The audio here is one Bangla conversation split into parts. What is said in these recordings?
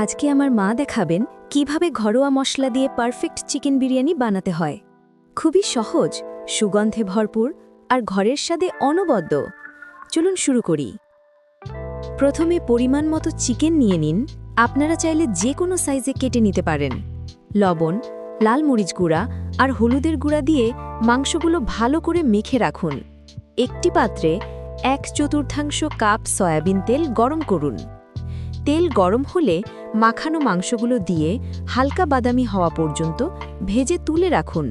আজকে আমার মা দেখাবেন কিভাবে ঘরোয়া মশলা দিয়ে পারফেক্ট চিকেন বিরিয়ানি বানাতে হয়। খুবই সহজ, সুগন্ধে ভরপুর আর ঘরের স্বাদে অনবদ্য। চলুন শুরু করি। প্রথমে পরিমাণ মতো চিকেন নিয়ে নিন। আপনারা চাইলে যে কোনো সাইজে কেটে নিতে পারেন। লবণ, লাল মরিচ গুঁড়া আর হলুদের গুঁড়া দিয়ে মাংসগুলো ভালো করে মেখে রাখুন। একটি পাত্রে 1/4 কাপ সয়াবিন তেল গরম করুন। তেল গরম হলে মাখানো মাংসগুলো দিয়ে হালকা বাদামি হওয়া পর্যন্ত ভেজে তুলে রাখুন।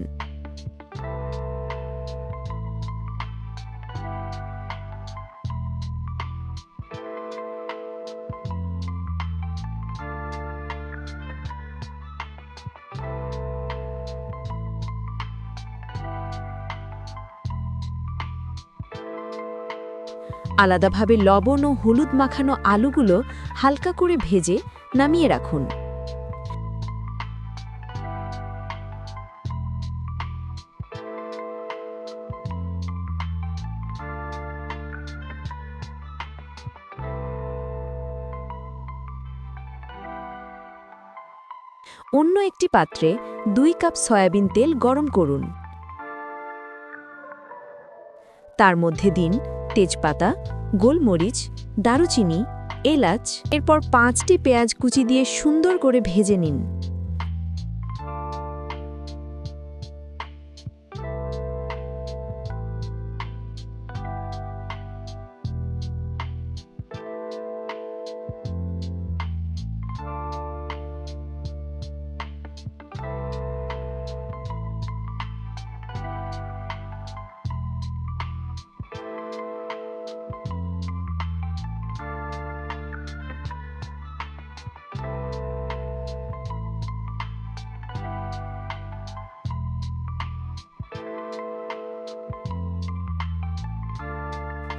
আলাদাভাবে লবণ ও হলুদ মাখানো আলুগুলো হালকা করে ভেজে নামিয়ে রাখুন। অন্য একটি পাত্রে 2 কাপ সয়াবিন তেল গরম করুন। তার মধ্যে দিন তেজপাতা, গোলমরিচ, দারুচিনি, এলাচ। এরপর 5টি পেঁয়াজ কুচি দিয়ে সুন্দর করে ভেজে নিন।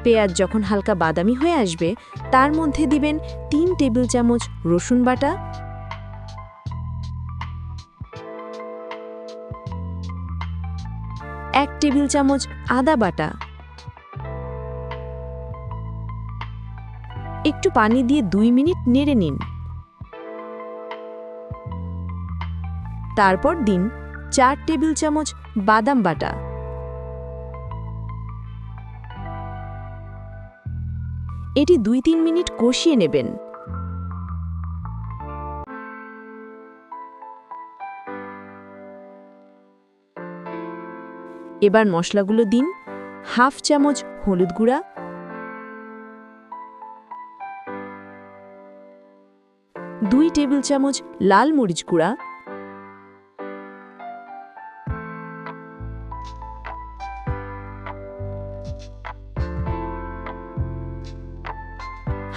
পেঁয়াজ যখন হালকা বাদামি হয়ে আসবে, তার মধ্যে দিবেন 3 টেবিল চামচ রসুন বাটা, 1 টেবিল চামচ আদা বাটা। একটু পানি দিয়ে 2 মিনিট নেড়ে নিন। তারপর দিন 4 টেবিল চামচ বাদাম বাটা। এটি 2-3 মিনিট কষিয়ে নেবেন। এবার মশলাগুলো দিন। হাফ চামচ হলুদ গুঁড়া, 2 টেবিল চামচ লাল মরিচ গুঁড়া,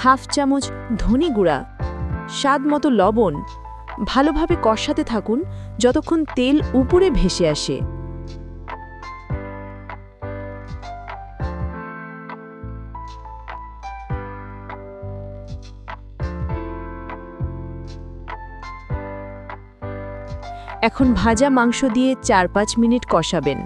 হাফ চামচ ধনে গুঁড়া, স্বাদ মতো লবণ। ভালোভাবে কষাতে থাকুন যতক্ষণ তেল উপরে ভেসে আসে। এখন ভাজা মাংস দিয়ে 4-5 মিনিট কষাবেন।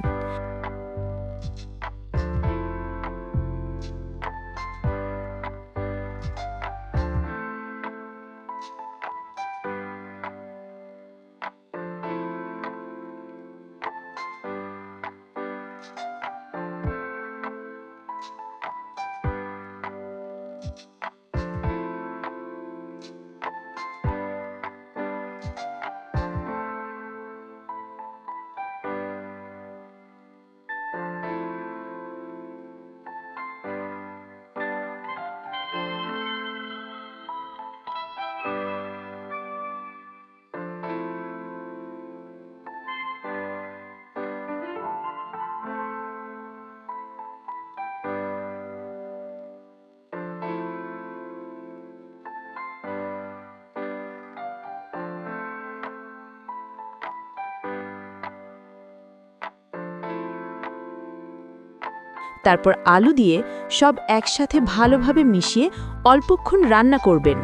তারপর আলু দিয়ে সব একসাথে ভালোভাবে মিশিয়ে অল্পক্ষণ রান্না করবেন।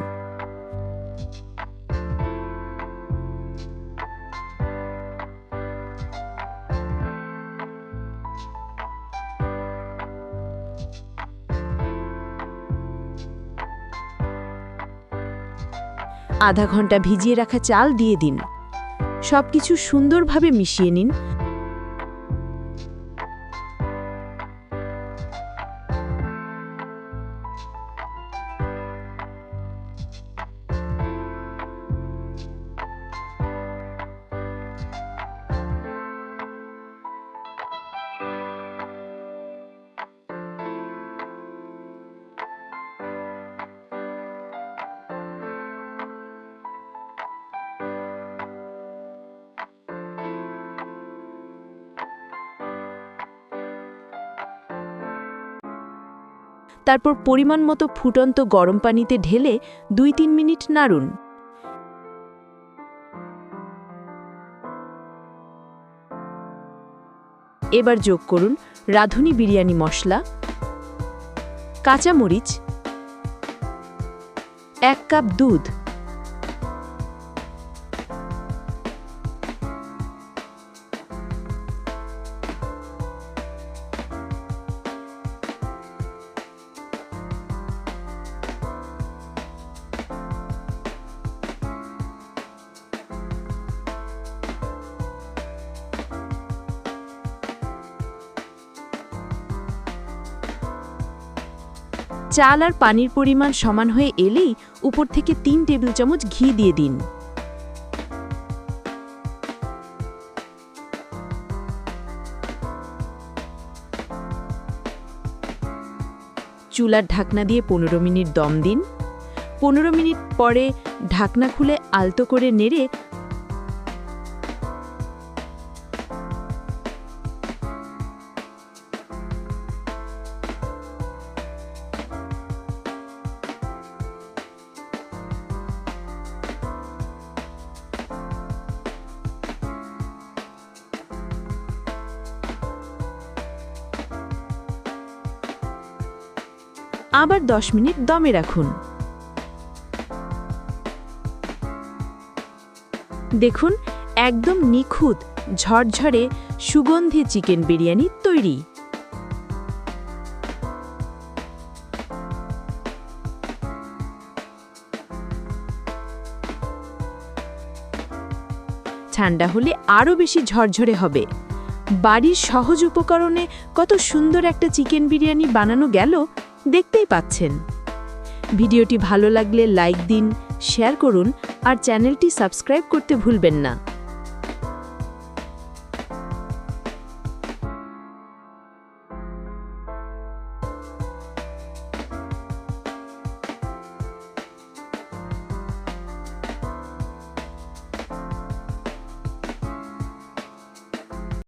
আধা ঘন্টা ভিজিয়ে রাখা চাল দিয়ে দিন। সবকিছু সুন্দরভাবে মিশিয়ে নিন। তারপর পরিমাণ মতো ফুটন্ত গরম পানিতে ঢেলে 2-3 মিনিট নাড়ুন। এবার যোগ করুন রাঁধুনি বিরিয়ানি মশলা, কাঁচামরিচ, 1 কাপ দুধ, চাল আর পানির পরিমাণ সমান হয়ে এলেই উপর থেকে 3 টেবিল চামচ ঘি দিয়ে দিন। চুলার ঢাকনা দিয়ে 15 মিনিট দম দিন। 15 মিনিট পরে ঢাকনা খুলে আলতো করে নেড়ে আবার 10 মিনিট দমে রাখুন। দেখুন একদম নিখুঁত ঝরঝরে সুগন্ধি চিকেন বিরিয়ানি তৈরি। ঠান্ডা হলে আরও বেশি ঝরঝরে হবে। বাড়ির সহজ উপকরণে কত সুন্দর একটা চিকেন বিরিয়ানি বানানো গেল দেখতেই পাচ্ছেন। ভিডিওটি ভালো লাগলে লাইক দিন, শেয়ার করুন আর চ্যানেলটি সাবস্ক্রাইব করতে ভুলবেন না।